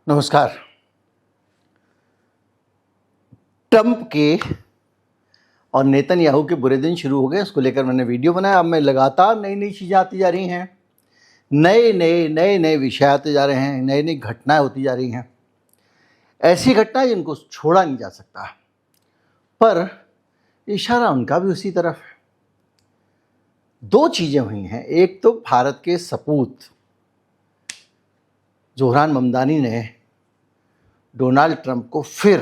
नमस्कार। ट्रंप के और नेतन्याहू के बुरे दिन शुरू हो गए, उसको लेकर मैंने वीडियो बनाया। अब मैं लगातार नई नई चीज़ें आती जा रही हैं, नए विषय आते जा रहे हैं, नई नई घटनाएं होती जा रही हैं। ऐसी घटनाएं जिनको छोड़ा नहीं जा सकता, पर इशारा उनका भी उसी तरफ है। दो चीज़ें हुई हैं। एक तो भारत के सपूत जोहरान ममदानी ने डोनाल्ड ट्रंप को फिर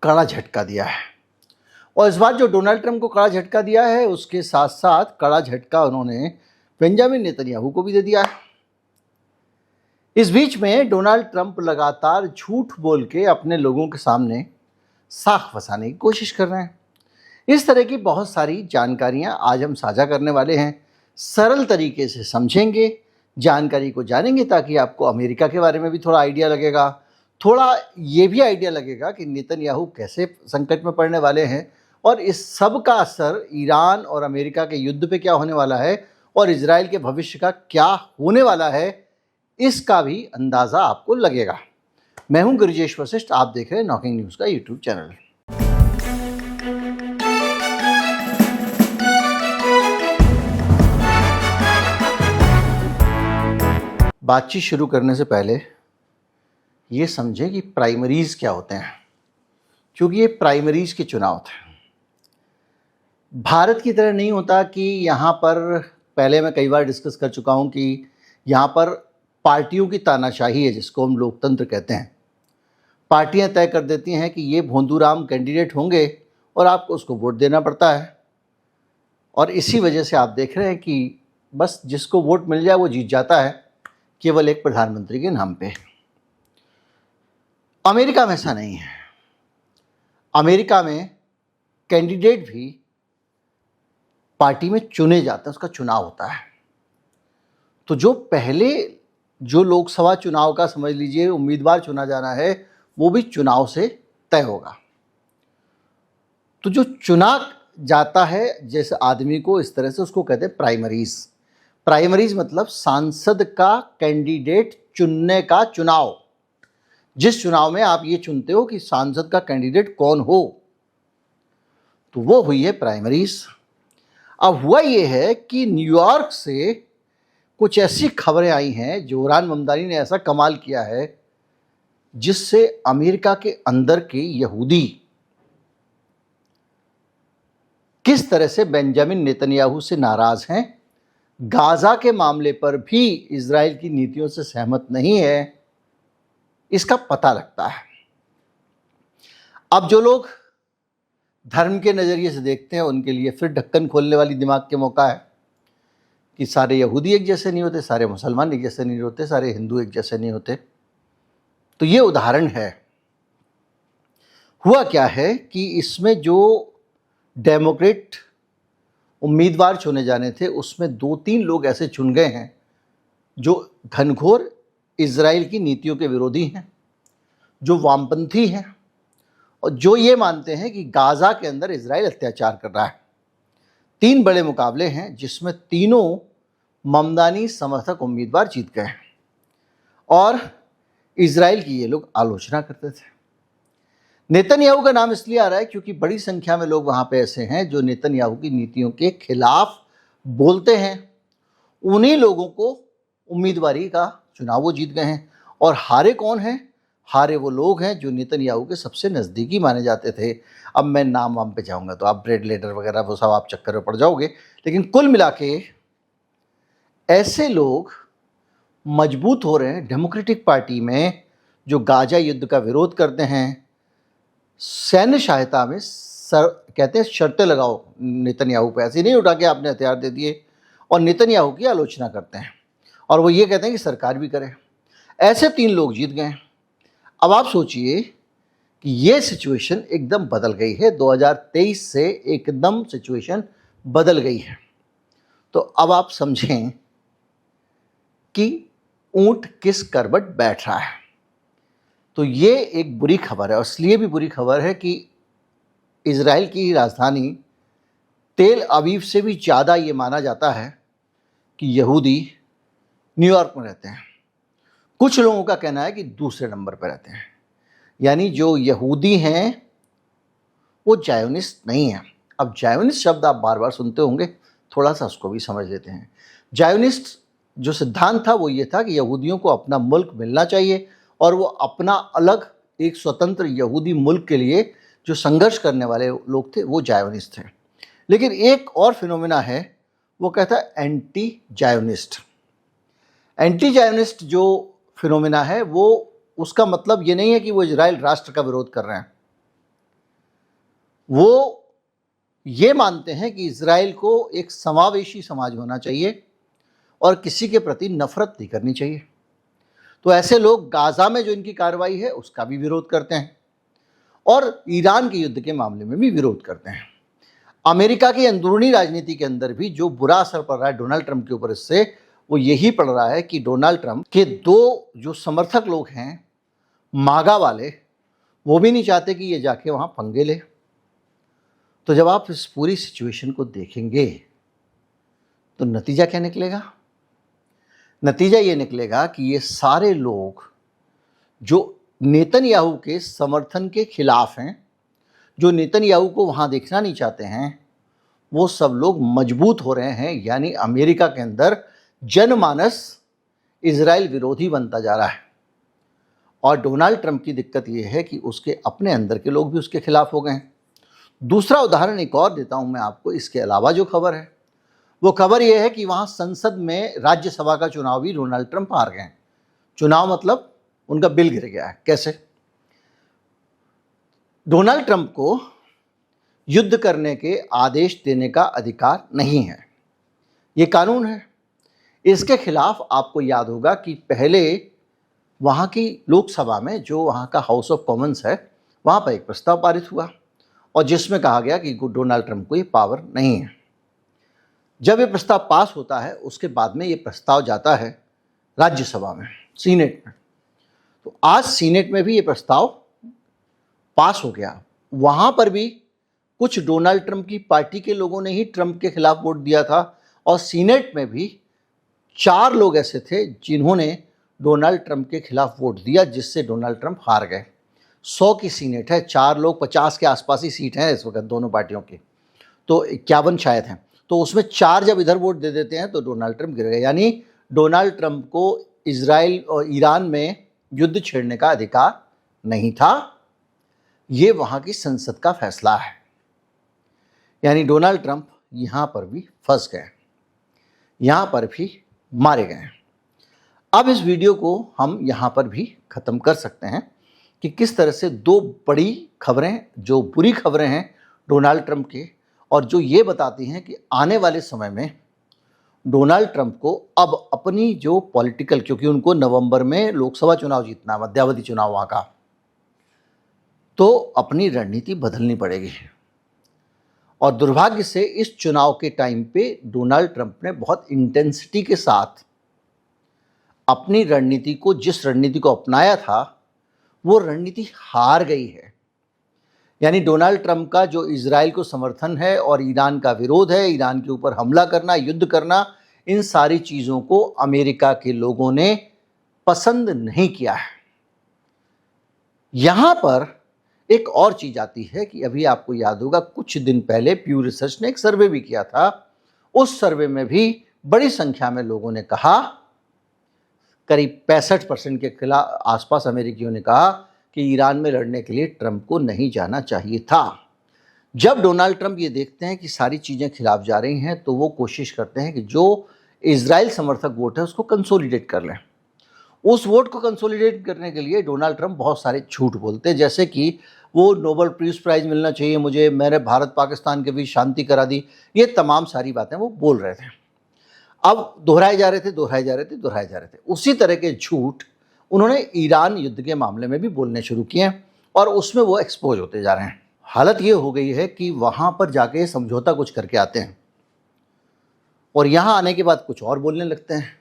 कड़ा झटका दिया है, और इस बार जो डोनाल्ड ट्रंप को कड़ा झटका दिया है उसके साथ साथ कड़ा झटका उन्होंने बेंजामिन नेतन्याहू को भी दे दिया है। इस बीच में डोनाल्ड ट्रंप लगातार झूठ बोल के अपने लोगों के सामने साख फंसाने की कोशिश कर रहे हैं। इस तरह की बहुत सारी जानकारियां आज हम साझा करने वाले हैं। सरल तरीके से समझेंगे, जानकारी को जानेंगे, ताकि आपको अमेरिका के बारे में भी थोड़ा आइडिया लगेगा, थोड़ा ये भी आइडिया लगेगा कि नेतन्याहू कैसे संकट में पड़ने वाले हैं, और इस सब का असर ईरान और अमेरिका के युद्ध पे क्या होने वाला है और इजराइल के भविष्य का क्या होने वाला है, इसका भी अंदाज़ा आपको लगेगा। मैं हूं गुरुजेश वशिष्ठ, आप देख रहे हैं नॉकिंग न्यूज़ का यूट्यूब चैनल। बातचीत शुरू करने से पहले ये समझें कि प्राइमरीज क्या होते हैं, क्योंकि ये प्राइमरीज के चुनाव थे। भारत की तरह नहीं होता कि यहाँ पर, पहले मैं कई बार डिस्कस कर चुका हूँ कि यहाँ पर पार्टियों की तानाशाही है, जिसको हम लोकतंत्र कहते हैं। पार्टियाँ तय कर देती हैं कि ये भोंदूराम कैंडिडेट होंगे और आपको उसको वोट देना पड़ता है, और इसी वजह से आप देख रहे हैं कि बस जिसको वोट मिल जाए वो जीत जाता है, केवल एक प्रधानमंत्री के नाम पे। अमेरिका में ऐसा नहीं है। अमेरिका में कैंडिडेट भी पार्टी में चुने जाते हैं, उसका चुनाव होता है। तो जो लोकसभा चुनाव का समझ लीजिए उम्मीदवार चुना जाना है, वो भी चुनाव से तय होगा। तो जो चुना जाता है जैसे आदमी को, इस तरह से उसको कहते हैं प्राइमरीज। प्राइमरीज मतलब सांसद का कैंडिडेट चुनने का चुनाव। जिस चुनाव में आप ये चुनते हो कि सांसद का कैंडिडेट कौन हो, तो वो हुई है प्राइमरीज। अब हुआ ये है कि न्यूयॉर्क से कुछ ऐसी खबरें आई हैं, जोहरान ममदानी ने ऐसा कमाल किया है जिससे अमेरिका के अंदर के यहूदी किस तरह से बेंजामिन नेतन्याहू से नाराज हैं, गाजा के मामले पर भी इजराइल की नीतियों से सहमत नहीं है, इसका पता लगता है। अब जो लोग धर्म के नज़रिए से देखते हैं, उनके लिए फिर ढक्कन खोलने वाली दिमाग के मौका है कि सारे यहूदी एक जैसे नहीं होते, सारे मुसलमान एक जैसे नहीं होते, सारे हिंदू एक जैसे नहीं होते। तो ये उदाहरण है। हुआ क्या है कि इसमें जो डेमोक्रेट उम्मीदवार चुने जाने थे, उसमें 2-3 लोग ऐसे चुन गए हैं जो घनघोर इजराइल की नीतियों के विरोधी हैं, जो वामपंथी हैं, और जो ये मानते हैं कि गाजा के अंदर इजराइल अत्याचार कर रहा है। 3 बड़े मुकाबले हैं जिसमें तीनों ममदानी समर्थक उम्मीदवार जीत गए हैं, और इजराइल की ये लोग आलोचना करते थे। नेतन्याहू का नाम इसलिए आ रहा है क्योंकि बड़ी संख्या में लोग वहाँ पे ऐसे हैं जो नेतन्याहू की नीतियों के खिलाफ बोलते हैं। उन्हीं लोगों को उम्मीदवारी का चुनाव वो जीत गए हैं। और हारे कौन हैं? हारे वो लोग हैं जो नेतन्याहू के सबसे नज़दीकी माने जाते थे। अब मैं नाम वाम पे जाऊँगा तो आप ब्रेड लेडर वगैरह वो सब आप चक्कर में पड़ जाओगे, लेकिन कुल मिला के ऐसे लोग मजबूत हो रहे हैं डेमोक्रेटिक पार्टी में, जो गाजा युद्ध का विरोध करते हैं। सैन्य सहायता में कहते हैं शर्तें लगाओ नेतन्याहू पे, ऐसे नहीं उठा के आपने हथियार दे दिए, और नेतन्याहू की आलोचना करते हैं, और वो ये कहते हैं कि सरकार भी करे। ऐसे 3 लोग जीत गए। अब आप सोचिए कि ये सिचुएशन एकदम बदल गई है। 2023 से एकदम सिचुएशन बदल गई है। तो अब आप समझें कि ऊंट किस करवट बैठ रहा है। तो ये एक बुरी खबर है, और इसलिए भी बुरी खबर है कि इजराइल की राजधानी तेल अवीव से भी ज़्यादा ये माना जाता है कि यहूदी न्यूयॉर्क में रहते हैं। कुछ लोगों का कहना है कि दूसरे नंबर पर रहते हैं, यानी जो यहूदी हैं वो जायोनिस्ट नहीं है। अब जायोनिस्ट शब्द आप बार बार सुनते होंगे, थोड़ा सा उसको भी समझ लेते हैं। जायोनिस्ट जो सिद्धांत था वो ये था कि यहूदियों को अपना मुल्क मिलना चाहिए और वो अपना अलग एक स्वतंत्र यहूदी मुल्क के लिए जो संघर्ष करने वाले लोग थे वो जायोनिस्ट थे। लेकिन एक और फिनोमेना है, वो कहता है एंटी जायोनिस्ट। एंटी जायोनिस्ट जो फिनोमेना है वो, उसका मतलब ये नहीं है कि वो इजराइल राष्ट्र का विरोध कर रहे हैं। वो ये मानते हैं कि इजराइल को एक समावेशी समाज होना चाहिए और किसी के प्रति नफरत नहीं करनी चाहिए। तो ऐसे लोग गाजा में जो इनकी कार्रवाई है उसका भी विरोध करते हैं और ईरान के युद्ध के मामले में भी विरोध करते हैं। अमेरिका की अंदरूनी राजनीति के अंदर भी जो बुरा असर पड़ रहा है डोनाल्ड ट्रंप के ऊपर, इससे वो यही पड़ रहा है कि डोनाल्ड ट्रंप के दो जो समर्थक लोग हैं मागा वाले, वो भी नहीं चाहते कि ये जाके वहाँ पंगे ले। तो जब आप इस पूरी सिचुएशन को देखेंगे तो नतीजा क्या निकलेगा? नतीजा ये निकलेगा कि ये सारे लोग जो नेतन्याहू के समर्थन के खिलाफ हैं, जो नेतन्याहू को वहाँ देखना नहीं चाहते हैं, वो सब लोग मजबूत हो रहे हैं। यानी अमेरिका के अंदर जनमानस इजराइल विरोधी बनता जा रहा है। और डोनाल्ड ट्रंप की दिक्कत ये है कि उसके अपने अंदर के लोग भी उसके खिलाफ हो गए हैं। दूसरा उदाहरण एक और देता हूँ मैं आपको, इसके अलावा जो खबर है वो खबर यह है कि वहाँ संसद में राज्यसभा का चुनाव भी डोनाल्ड ट्रंप हार गए हैं। चुनाव मतलब उनका बिल गिर गया है। कैसे? डोनाल्ड ट्रंप को युद्ध करने के आदेश देने का अधिकार नहीं है, ये कानून है। इसके खिलाफ आपको याद होगा कि पहले वहाँ की लोकसभा में, जो वहाँ का हाउस ऑफ कॉमन्स है, वहाँ पर एक प्रस्ताव पारित हुआ और जिसमें कहा गया कि डोनाल्ड ट्रंप को ये पावर नहीं है। जब ये प्रस्ताव पास होता है उसके बाद में ये प्रस्ताव जाता है राज्यसभा में, सीनेट में। तो आज सीनेट में भी ये प्रस्ताव पास हो गया। वहाँ पर भी कुछ डोनाल्ड ट्रंप की पार्टी के लोगों ने ही ट्रंप के खिलाफ वोट दिया था और सीनेट में भी 4 लोग ऐसे थे जिन्होंने डोनाल्ड ट्रंप के खिलाफ वोट दिया, जिससे डोनाल्ड ट्रंप हार गए। 100 की सीनेट है, 4 लोग, 50 के आसपास ही सीट हैं इस वक्त दोनों पार्टियों की, तो 51 शायद हैं। तो उसमें 4 जब इधर वोट दे देते हैं तो डोनाल्ड ट्रंप गिर गए। यानी डोनाल्ड ट्रंप को इजराइल और ईरान में युद्ध छेड़ने का अधिकार नहीं था। ये वहाँ की संसद का फैसला है। यानी डोनाल्ड ट्रंप यहाँ पर भी फंस गए, यहाँ पर भी मारे गए। अब इस वीडियो को हम यहाँ पर भी ख़त्म कर सकते हैं कि किस तरह से 2 बड़ी खबरें, जो बुरी खबरें हैं डोनाल्ड ट्रंप के, और जो ये बताती हैं कि आने वाले समय में डोनाल्ड ट्रंप को अब अपनी जो पॉलिटिकल, क्योंकि उनको नवंबर में लोकसभा चुनाव जीतना, मध्यावधि चुनाव वहाँ का, तो अपनी रणनीति बदलनी पड़ेगी। और दुर्भाग्य से इस चुनाव के टाइम पे डोनाल्ड ट्रंप ने बहुत इंटेंसिटी के साथ अपनी रणनीति को, जिस रणनीति को अपनाया था, वो रणनीति हार गई है। यानी डोनाल्ड ट्रंप का जो इजराइल को समर्थन है और ईरान का विरोध है, ईरान के ऊपर हमला करना, युद्ध करना, इन सारी चीज़ों को अमेरिका के लोगों ने पसंद नहीं किया है। यहाँ पर एक और चीज़ आती है कि अभी आपको याद होगा कुछ दिन पहले प्यू रिसर्च ने एक सर्वे भी किया था। उस सर्वे में भी बड़ी संख्या में लोगों ने कहा, करीब 65% के खिलाफ आसपास अमेरिकियों ने कहा कि ईरान में लड़ने के लिए ट्रंप को नहीं जाना चाहिए था। जब डोनाल्ड ट्रंप ये देखते हैं कि सारी चीज़ें खिलाफ जा रही हैं तो वो कोशिश करते हैं कि जो इजराइल समर्थक वोट है उसको कंसोलिडेट कर लें। उस वोट को कंसोलिडेट करने के लिए डोनाल्ड ट्रंप बहुत सारे झूठ बोलते हैं, जैसे कि वो नोबेल पीस प्राइज़ मिलना चाहिए मुझे, मैंने भारत पाकिस्तान के बीच शांति करा दी, ये तमाम सारी बातें वो बोल रहे थे। अब दोहराए जा रहे थे। उसी तरह के झूठ उन्होंने ईरान युद्ध के मामले में भी बोलने शुरू किए हैं और उसमें वो एक्सपोज होते जा रहे हैं। हालत ये हो गई है कि वहाँ पर जाके समझौता कुछ करके आते हैं और यहाँ आने के बाद कुछ और बोलने लगते हैं,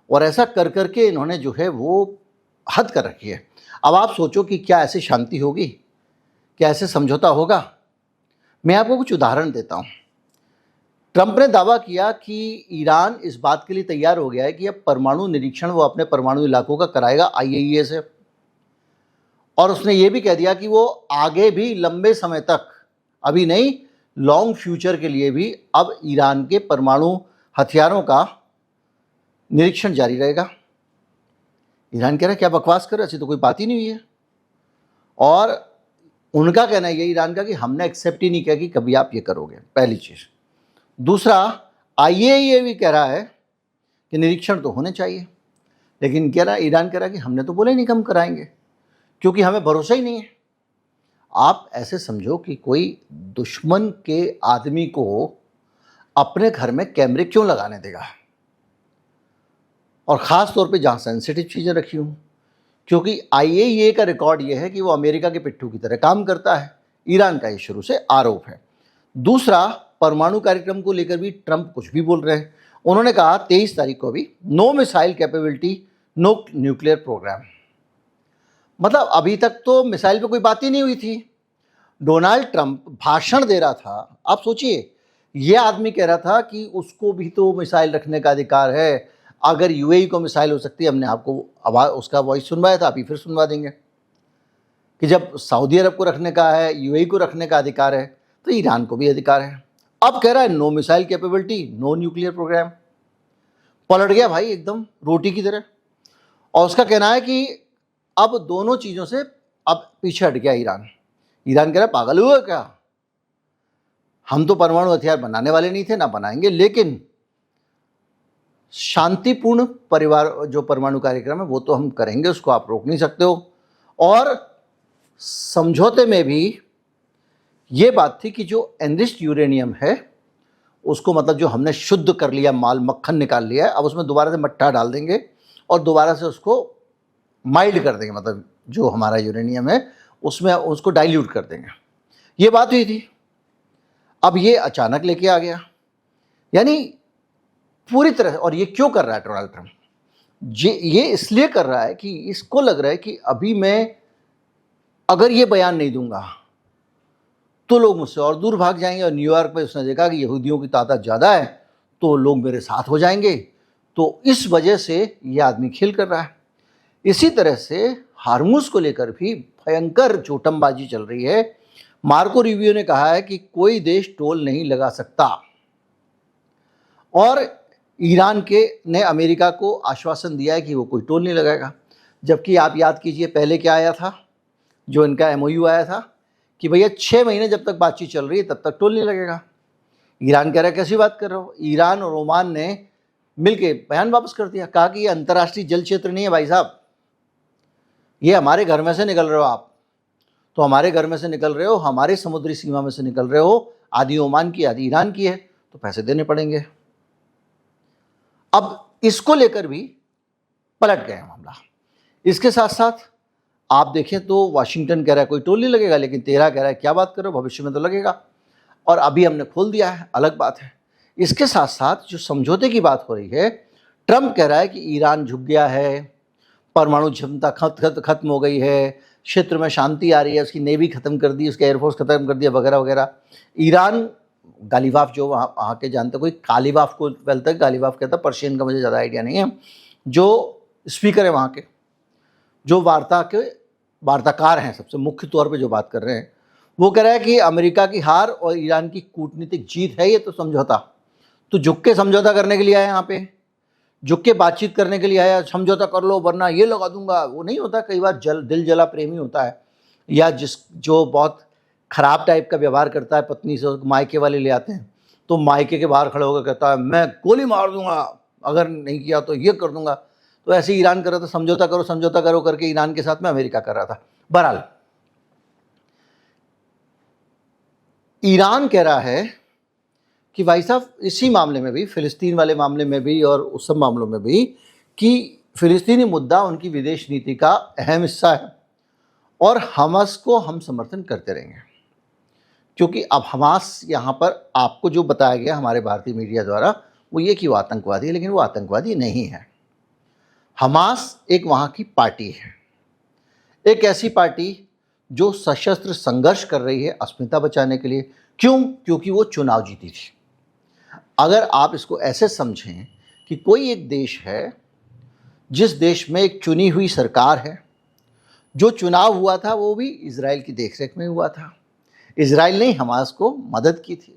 और ऐसा कर करके इन्होंने जो है वो हद कर रखी है। अब आप सोचो कि क्या ऐसे शांति होगी, क्या ऐसे समझौता होगा? मैं आपको कुछ उदाहरण देता हूँ। ट्रंप ने दावा किया कि ईरान इस बात के लिए तैयार हो गया है कि अब परमाणु निरीक्षण वो अपने परमाणु इलाकों का कराएगा IAEA से, और उसने ये भी कह दिया कि वो आगे भी लंबे समय तक, अभी नहीं, लॉन्ग फ्यूचर के लिए भी अब ईरान के परमाणु हथियारों का निरीक्षण जारी रहेगा। ईरान कह रहा है क्या बकवास कर रहे, ऐसी तो कोई बात ही नहीं हुई है। और उनका कहना है ये ईरान का कि हमने एक्सेप्ट ही नहीं किया कि कभी आप ये करोगे, पहली चीज़। दूसरा, IAEA भी कह रहा है कि निरीक्षण तो होने चाहिए, लेकिन कह रहा है, ईरान कह रहा है कि हमने तो बोले नहीं कम कराएंगे, क्योंकि हमें भरोसा ही नहीं है। आप ऐसे समझो कि कोई दुश्मन के आदमी को अपने घर में कैमरे क्यों लगाने देगा, और ख़ास तौर पे जहाँ सेंसिटिव चीज़ें रखी हूँ, क्योंकि IAEA का रिकॉर्ड ये है कि वो अमेरिका के पिट्ठू की तरह काम करता है। ईरान का ये शुरू से आरोप है। दूसरा, परमाणु कार्यक्रम को लेकर भी ट्रंप कुछ भी बोल रहे हैं। उन्होंने कहा 23 तारीख को भी, no missile capability, no nuclear program. मतलब अभी तक तो मिसाइल पे कोई बात ही नहीं हुई थी। डोनाल्ड ट्रंप भाषण दे रहा था, आप सोचिए, ये आदमी कह रहा था कि उसको भी तो मिसाइल रखने का अधिकार है, अगर UAE को मिसाइल हो सकती है। हमने आपको आवाज़ उसका वॉइस सुनवाया था, अभी फिर सुनवा देंगे कि जब सऊदी अरब को रखने का है, UAE को रखने का अधिकार है, तो ईरान को भी अधिकार है। अब कह रहा है no missile capability, no nuclear program. पलट गया भाई एकदम रोटी की तरह। और उसका कहना है कि अब दोनों चीज़ों से अब पीछे हट गया ईरान। ईरान कह रहा है पागल हुआ क्या, हम तो परमाणु हथियार बनाने वाले नहीं थे, ना बनाएंगे, लेकिन शांतिपूर्ण परिवार जो परमाणु कार्यक्रम है वो तो हम करेंगे, उसको आप रोक नहीं सकते हो। और समझौते में भी ये बात थी कि जो एनरिच्ड यूरेनियम है उसको, मतलब जो हमने शुद्ध कर लिया, माल मक्खन निकाल लिया है, अब उसमें दोबारा से मट्ठा डाल देंगे और दोबारा से उसको माइल्ड कर देंगे, मतलब जो हमारा यूरेनियम है उसमें उसको डाइल्यूट कर देंगे। ये बात हुई थी, अब ये अचानक लेके आ गया, यानी पूरी तरह। और ये क्यों कर रहा है डोनाल्ड ट्रंप? ये इसलिए कर रहा है कि इसको लग रहा है कि अभी मैं अगर ये बयान नहीं दूंगा तो लोग मुझसे और दूर भाग जाएंगे, और न्यूयॉर्क में उसने देखा कि यहूदियों की तादाद ज़्यादा है तो लोग मेरे साथ हो जाएंगे। तो इस वजह से ये आदमी खेल कर रहा है। इसी तरह से हार्मुज को लेकर भी भयंकर चोटमबाजी चल रही है। मार्को रूबियो ने कहा है कि कोई देश टोल नहीं लगा सकता, और ईरान के ने अमेरिका को आश्वासन दिया है कि वो कोई टोल नहीं लगाएगा। जबकि आप याद कीजिए पहले क्या आया था, जो इनका MOU आया था कि भैया 6 महीने जब तक बातचीत चल रही है तब तक टोल नहीं लगेगा। ईरान कह रहा है कैसी बात कर रहे हो। ईरान और ओमान ने मिलके बयान वापस कर दिया, कहा कि ये अंतर्राष्ट्रीय जल क्षेत्र नहीं है भाई साहब, ये हमारे घर में से निकल रहे हो आप, तो हमारे घर में से निकल रहे हो, हमारे समुद्री सीमा में से निकल रहे हो, आधी ओमान की आधी ईरान की है, तो पैसे देने पड़ेंगे। अब इसको लेकर भी पलट गया मामला। इसके साथ साथ आप देखें तो वाशिंगटन कह रहा है कोई टोल नहीं लगेगा, लेकिन तेहरान कह रहा है क्या बात करो, भविष्य में तो लगेगा, और अभी हमने खोल दिया है, अलग बात है। इसके साथ साथ जो समझौते की बात हो रही है, ट्रंप कह रहा है कि ईरान झुक गया है, परमाणु क्षमता खत्म हो गई है, क्षेत्र में शांति आ रही है, उसकी नेवी खत्म कर दी, उसका एयरफोर्स खत्म कर दिया, वगैरह वगैरह। ईरान गालीबाफ, जो वहाँ के जानते, कोई कालीबाफ को बोलता है, गालीबाफ कहता है, पर्शियन का मुझे ज़्यादा आइडिया नहीं है। जो स्पीकर है वहाँ के, जो वार्ताकार हैं, सबसे मुख्य तौर पे जो बात कर रहे हैं, वो कह रहा है कि अमेरिका की हार और ईरान की कूटनीतिक जीत है ये तो समझौता। तो झुक के समझौता करने के लिए आया, यहाँ पे झुक के बातचीत करने के लिए आया, समझौता कर लो वरना ये लगा दूंगा। वो नहीं होता, कई बार दिल जला प्रेमी होता है, या जो बहुत ख़राब टाइप का व्यवहार करता है पत्नी से, मायके वाले ले आते हैं, तो मायके के बाहर खड़े होकर कहता है मैं गोली मार दूंगा, अगर नहीं किया तो ये कर दूंगा। तो ऐसे ईरान कर रहा था, समझौता करो करके ईरान के साथ में अमेरिका कर रहा था। बहरहाल ईरान कह रहा है कि भाई साहब इसी मामले में भी, फ़िलिस्तीन वाले मामले में भी और उस सब मामलों में भी, कि फ़िलिस्तीनी मुद्दा उनकी विदेश नीति का अहम हिस्सा है और हमास को हम समर्थन करते रहेंगे। क्योंकि अब हमास यहाँ पर आपको जो बताया गया हमारे भारतीय मीडिया द्वारा वो ये कि वो आतंकवादी है, लेकिन वो आतंकवादी नहीं है। हमास एक वहाँ की पार्टी है, एक ऐसी पार्टी जो सशस्त्र संघर्ष कर रही है अस्मिता बचाने के लिए। क्यों? क्योंकि वो चुनाव जीती थी। अगर आप इसको ऐसे समझें कि कोई एक देश है जिस देश में एक चुनी हुई सरकार है, जो चुनाव हुआ था वो भी इजराइल की देखरेख में हुआ था, इजराइल ने हमास को मदद की थी।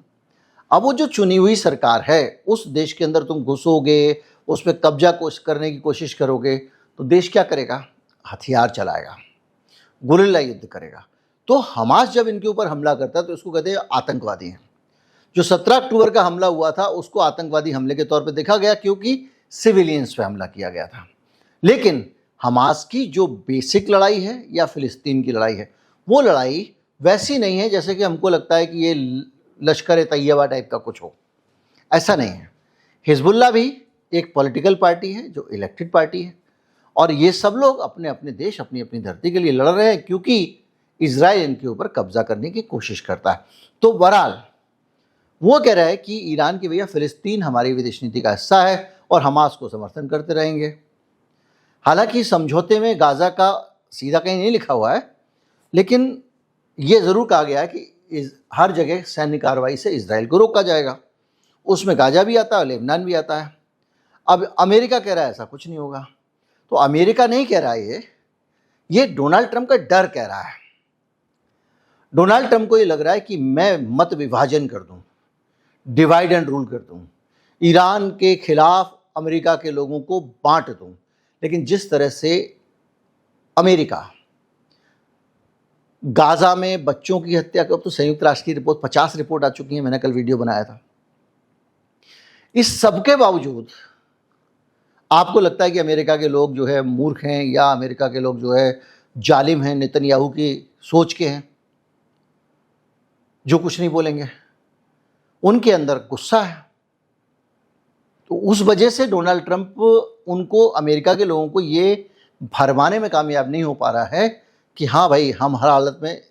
अब वो जो चुनी हुई सरकार है, उस देश के अंदर तुम घुसोगे, उस पर कब्जा करने की कोशिश करोगे, तो देश क्या करेगा? हथियार चलाएगा, गुरिल्ला युद्ध करेगा। तो हमास जब इनके ऊपर हमला करता है तो इसको कहते हैं आतंकवादी हैं। जो 17 अक्टूबर का हमला हुआ था उसको आतंकवादी हमले के तौर पे देखा गया, क्योंकि सिविलियंस पे हमला किया गया था। लेकिन हमास की जो बेसिक लड़ाई है या फिलिस्तीन की लड़ाई है, वो लड़ाई वैसी नहीं है जैसे कि हमको लगता है कि ये लश्कर ए तैयबा टाइप का कुछ हो। ऐसा नहीं है। हिजबुल्लाह भी एक पॉलिटिकल पार्टी है जो इलेक्टेड पार्टी है, और ये सब लोग अपने अपने देश, अपनी अपनी धरती के लिए लड़ रहे हैं, क्योंकि इजराइल इनके ऊपर कब्जा करने की कोशिश करता है। तो बहरहाल वो कह रहा है कि ईरान की भैया फिलिस्तीन हमारी विदेश नीति का हिस्सा है और हमास को समर्थन करते रहेंगे। हालांकि समझौते में गाज़ा का सीधा कहीं नहीं लिखा हुआ है, लेकिन ये ज़रूर कहा गया है कि हर जगह सैन्य कार्रवाई से इजराइल को रोका जाएगा। उसमें गाज़ा भी आता है, लेबनान भी आता है। अब अमेरिका कह रहा है ऐसा कुछ नहीं होगा। तो अमेरिका नहीं कह रहा है, ये डोनाल्ड ट्रंप का डर कह रहा है। डोनाल्ड ट्रंप को ये लग रहा है कि मैं मत विभाजन कर दूं, डिवाइड एंड रूल कर दूं, ईरान के खिलाफ अमेरिका के लोगों को बांट दूं। लेकिन जिस तरह से अमेरिका गाज़ा में बच्चों की हत्या की, अब तो संयुक्त राष्ट्र की रिपोर्ट 50 रिपोर्ट आ चुकी है, मैंने कल वीडियो बनाया था। इस सब के बावजूद आपको लगता है कि अमेरिका के लोग जो है मूर्ख हैं, या अमेरिका के लोग जो है जालिम हैं, नेतन्याहू की सोच के हैं, जो कुछ नहीं बोलेंगे? उनके अंदर गुस्सा है। तो उस वजह से डोनाल्ड ट्रंप उनको, अमेरिका के लोगों को ये भरमाने में कामयाब नहीं हो पा रहा है कि हाँ भाई, हम हर हालत में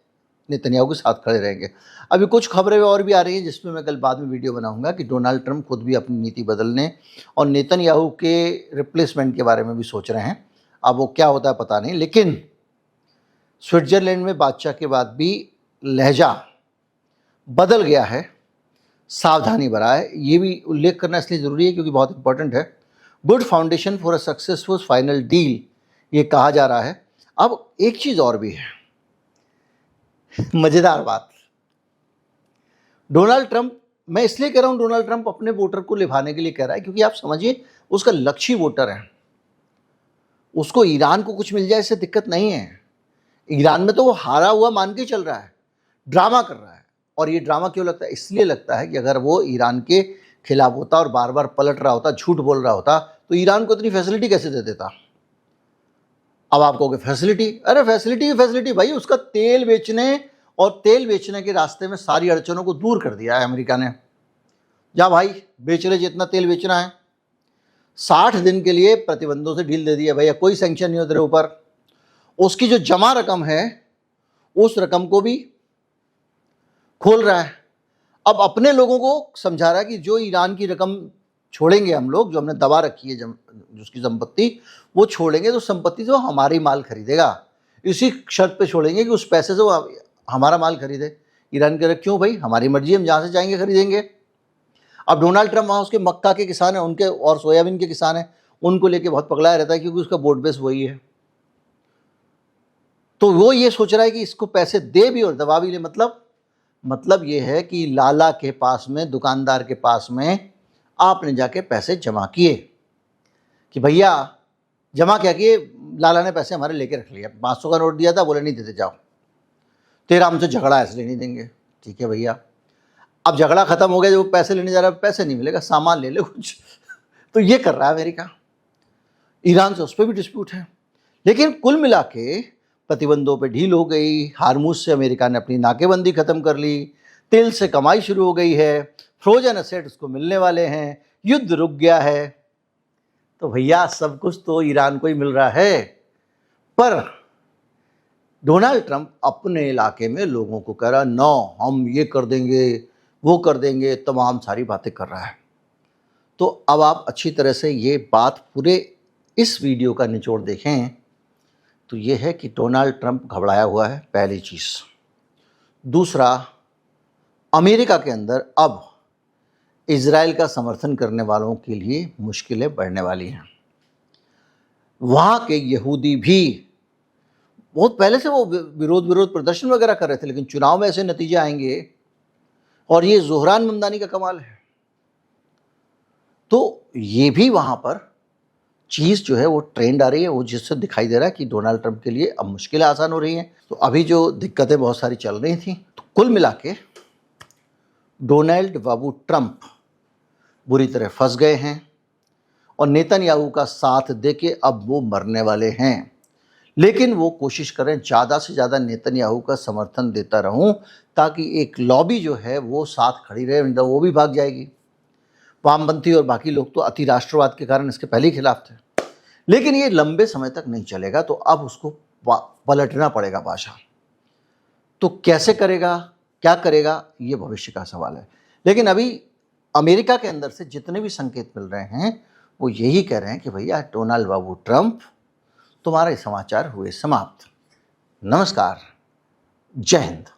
नेतन्याहू के साथ खड़े रहेंगे। अभी कुछ खबरें और भी आ रही हैं जिसमें मैं कल बाद में वीडियो बनाऊंगा कि डोनाल्ड ट्रंप खुद भी अपनी नीति बदलने और नेतन्याहू के रिप्लेसमेंट के बारे में भी सोच रहे हैं। अब वो क्या होता है पता नहीं, लेकिन स्विट्जरलैंड में बादशाह के बाद भी लहजा बदल गया है, सावधानी बरा है। ये भी उल्लेख करना इसलिए ज़रूरी है क्योंकि बहुत इंपॉर्टेंट है। Good foundation for a successful final deal, ये कहा जा रहा है। अब एक चीज़ और भी है, मज़ेदार बात। डोनाल्ड ट्रंप, मैं इसलिए कह रहा हूँ डोनाल्ड ट्रंप अपने वोटर को लिभाने के लिए कह रहा है, क्योंकि आप समझिए उसका लक्ष्य वोटर है। उसको ईरान को कुछ मिल जाए इससे दिक्कत नहीं है। ईरान में तो वो हारा हुआ मान के चल रहा है, ड्रामा कर रहा है। और ये ड्रामा क्यों लगता है? इसलिए लगता है कि अगर वो ईरान के खिलाफ होता और बार बार पलट रहा होता, झूठ बोल रहा होता, तो ईरान को इतनी फैसिलिटी कैसे दे देता? अब आप कहोगे फैसिलिटी, अरे फैसिलिटी की फैसिलिटी भाई, उसका तेल बेचने और तेल बेचने के रास्ते में सारी अड़चनों को दूर कर दिया है अमेरिका ने। जा भाई, बेच ले जितना तेल बेचना है। 60 दिन के लिए प्रतिबंधों से ढील दे दिया भैया, कोई सैंक्शन नहीं हो तेरे ऊपर। उसकी जो जमा रकम है उस रकम को भी खोल रहा है। अब अपने लोगों को समझा रहा है कि जो ईरान की रकम छोड़ेंगे हम लोग, जो हमने दबा रखी है जिसकी संपत्ति, वो छोड़ेंगे तो संपत्ति से हमारी माल खरीदेगा। इसी शर्त पे छोड़ेंगे कि उस पैसे से वो हमारा माल खरीदे। ईरान कह रहे क्यों भाई, हमारी मर्जी, हम जहाँ से चाहेंगे खरीदेंगे। अब डोनाल्ड ट्रंप वहाँ उसके मक्का के किसान हैं, उनके और सोयाबीन के किसान हैं, उनको लेके बहुत पगलाया रहता है क्योंकि उसका वोट बेस वही है। तो वो ये सोच रहा है कि इसको पैसे दे भी और दबा भी ले। मतलब ये है कि लाला के पास में, दुकानदार के पास में आपने जाके पैसे जमा किए कि भैया जमा क्या किए, लाला ने पैसे हमारे लेके रख लिया। 500 का नोट दिया था, बोले नहीं देते जाओ, तेरा हमसे झगड़ा है इसलिए नहीं देंगे। ठीक है भैया, अब झगड़ा खत्म हो गया, जो पैसे लेने जा रहा है पैसे नहीं मिलेगा, सामान ले ले कुछ। तो ये कर रहा है अमेरिका। ईरान से उस पर भी डिस्प्यूट है। लेकिन कुल मिला के प्रतिबंधों पे ढील हो गई, हार्मूज से अमेरिका ने अपनी नाकेबंदी खत्म कर ली, तेल से कमाई शुरू हो गई है, फ्रोजन एसेट उसको मिलने वाले हैं, युद्ध रुक गया है। तो भैया सब कुछ तो ईरान को ही मिल रहा है। पर डोनाल्ड ट्रंप अपने इलाके में लोगों को कह रहा नो, हम ये कर देंगे, वो कर देंगे, तमाम सारी बातें कर रहा है। तो अब आप अच्छी तरह से ये बात पूरे इस वीडियो का निचोड़ देखें तो ये है कि डोनाल्ड ट्रंप घबराया हुआ है, पहली चीज़। दूसरा, अमेरिका के अंदर अब इजराइल का समर्थन करने वालों के लिए मुश्किलें बढ़ने वाली हैं। वहाँ के यहूदी भी बहुत पहले से वो विरोध प्रदर्शन वगैरह कर रहे थे, लेकिन चुनाव में ऐसे नतीजे आएंगे, और ये ज़ोहरान ममदानी का कमाल है। तो ये भी वहाँ पर चीज़ जो है वो ट्रेंड आ रही है, वो जिससे दिखाई दे रहा है कि डोनाल्ड ट्रंप के लिए अब मुश्किलें आसान हो रही हैं। तो अभी जो दिक्कतें बहुत सारी चल रही थी, तो कुल मिला के डोनाल्ड बाबू ट्रंप बुरी तरह फंस गए हैं और नेतन्याहू का साथ देके अब वो मरने वाले हैं। लेकिन वो कोशिश करें ज़्यादा से ज़्यादा नेतन्याहू का समर्थन देता रहूं, ताकि एक लॉबी जो है वो साथ खड़ी रहे, नहीं तो वो भी भाग जाएगी। वामपंथी और बाकी लोग तो अति राष्ट्रवाद के कारण इसके पहले ही खिलाफ थे, लेकिन ये लंबे समय तक नहीं चलेगा, तो अब उसको पलटना पड़ेगा बादशाह। तो कैसे करेगा, क्या करेगा, ये भविष्य का सवाल है। लेकिन अभी अमेरिका के अंदर से जितने भी संकेत मिल रहे हैं वो यही कह रहे हैं कि भैया डोनाल्ड बाबू ट्रंप, तुम्हारे समाचार हुए समाप्त। नमस्कार, जय हिंद।